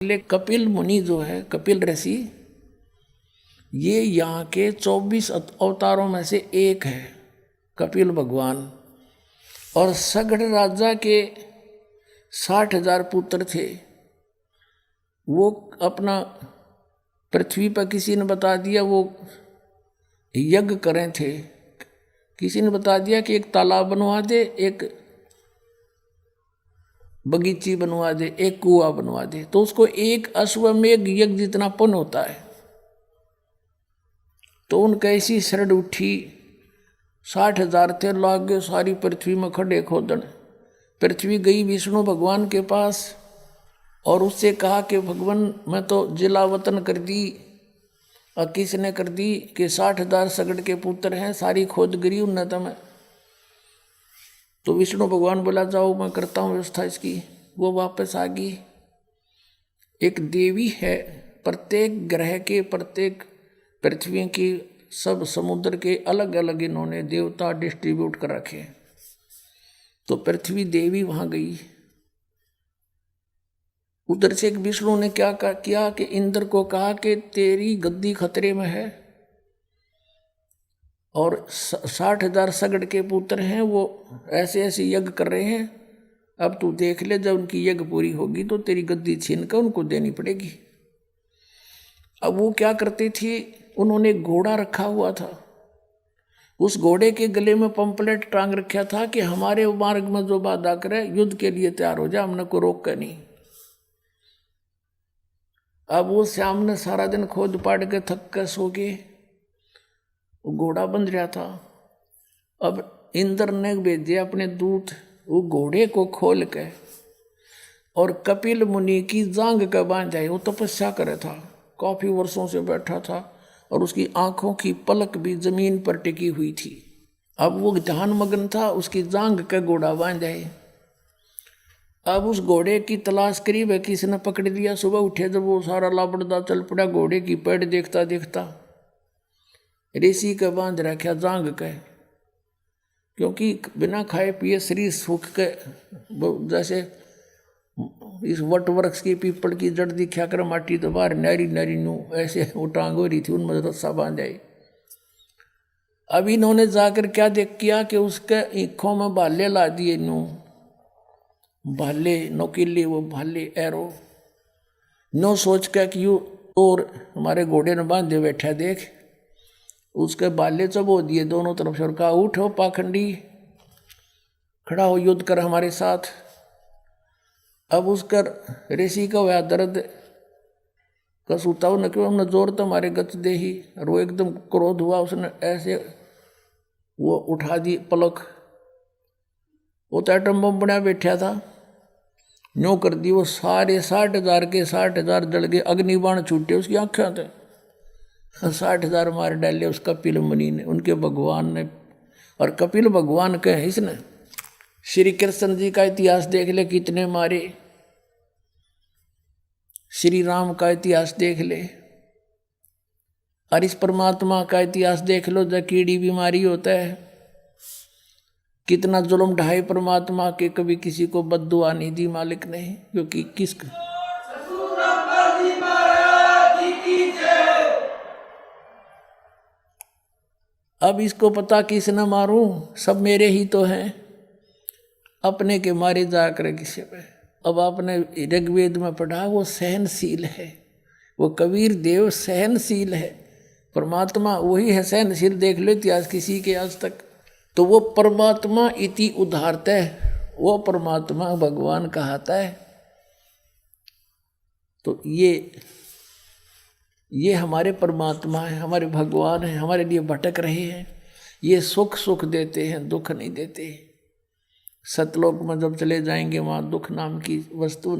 कपिल मुनि जो है, कपिल ऋषि, ये यहाँ के 24 अवतारों में से एक है, कपिल भगवान। और सगड़ राजा के 60,000 पुत्र थे। वो अपना पृथ्वी पर किसी ने बता दिया वो यज्ञ करें थे, किसी ने बता दिया कि एक तालाब बनवा दे, एक बगीची बनवा दे, एक कुआं बनवा दे, तो उसको एक अश्वमेध यज्ञ जितना पुण्य होता है। तो उनका ऐसी शरण उठी, 60,000 थे, लाग गए सारी पृथ्वी में खड्डे खोदन। पृथ्वी गई विष्णु भगवान के पास और उससे कहा कि भगवान मैं तो जिला वतन कर दी, और किसने कर दी कि 60,000 सगड़ के पुत्र हैं, सारी खोद गिरी उन्नत में। तो विष्णु भगवान बोला जाओ मैं करता हूँ व्यवस्था इसकी। वो वापस आ गई। एक देवी है, प्रत्येक ग्रह के, प्रत्येक पृथ्वी की, सब समुद्र के अलग अलग इन्होंने देवता डिस्ट्रीब्यूट कर रखे। तो पृथ्वी देवी वहां गई। उधर से एक विष्णु ने क्या किया कि इंद्र को कहा कि तेरी गद्दी खतरे में है और 60,000 सगड़ के पुत्र हैं, वो ऐसे ऐसे यज्ञ कर रहे हैं, अब तू देख ले, जब उनकी यज्ञ पूरी होगी तो तेरी गद्दी छीन कर उनको देनी पड़ेगी। अब वो क्या करती थी, उन्होंने घोड़ा रखा हुआ था, उस घोड़े के गले में पंपलेट टांग रखा था कि हमारे मार्ग में जो बाधा करे युद्ध के लिए तैयार हो जा, हमने को रोक कर नहीं। अब वो श्याम ने सारा दिन खोद पाड़ के थक कर सो गए, वो घोड़ा बंध रहा था। अब इंद्र ने भेजे अपने दूत, वो घोड़े को खोल के और कपिल मुनि की जांग का बांध जाए। वो तपस्या करे था, काफी वर्षों से बैठा था और उसकी आंखों की पलक भी जमीन पर टिकी हुई थी। अब वो ध्यान मग्न था, उसकी जांग का घोड़ा बांध जाए। अब उस घोड़े की तलाश करी, वह किसी ने पकड़ लिया। सुबह उठे जब वो सारा लापड़दा चल पड़ा, घोड़े की पेड़ देखता देखता ऋषि का बांध रखा जांग का, क्योंकि बिना खाए पिए शरीर सूख के, जैसे इस वट वृक्ष की पीपल की जड़ दिखा कर माटी तो बाहर नारी नारी नू ऐसे वो टांग हो रही थी, उनमें रस्सा बांध जाए। अब इन्होंने जाकर क्या देख किया कि उसके आँखों में भाले ला दिए, नू भाले नोकीले, वो भाले एरो नो सोच के कि यू और हमारे घोड़े ने बांधे बैठा देख, उसके बाले चबो दिए दोनों तरफ से और कहा उठो पाखंडी, खड़ा हो, युद्ध कर हमारे साथ। अब उसका ऋषि का वह दर्द का सूता न क्यों हमने जोर तो हमारे गच दे ही, और वो एकदम क्रोध हुआ, उसने ऐसे वो उठा दी पलक, वो तो एटम बम बना बैठा था, न्यों कर दी, वो सारे 60,000 के 60,000 जल गए, अग्निबाण छूटे उसकी आंखें थे, 60,000 मार डाले उस कपिल मुनि ने, उनके भगवान ने। और कपिल भगवान के इसने श्री कृष्ण जी का इतिहास देख ले, कितने मारे, श्री राम का इतिहास देख ले, और इस परमात्मा का इतिहास देख लो, जो कीड़ी बीमारी होता है, कितना जुल्म ढाए परमात्मा के, कभी किसी को बद्दुआ नहीं दी मालिक ने, क्योंकि किस अब इसको पता किसने मारूं, सब मेरे ही तो हैं, अपने के मारे जाकर किसी पे। अब आपने ऋग्वेद में पढ़ा, वो सहनशील है, वो कबीर देव सहनशील है, परमात्मा वही है सहनशील। देख लो इतिहास किसी के आज तक, तो वो परमात्मा इति उदारता है, वो परमात्मा भगवान कहता है। तो ये हमारे परमात्मा है, हमारे भगवान है, हमारे लिए भटक रहे हैं। ये सुख सुख देते हैं, दुख नहीं देते। सतलोक में जब चले जाएंगे वहाँ दुख नाम की वस्तु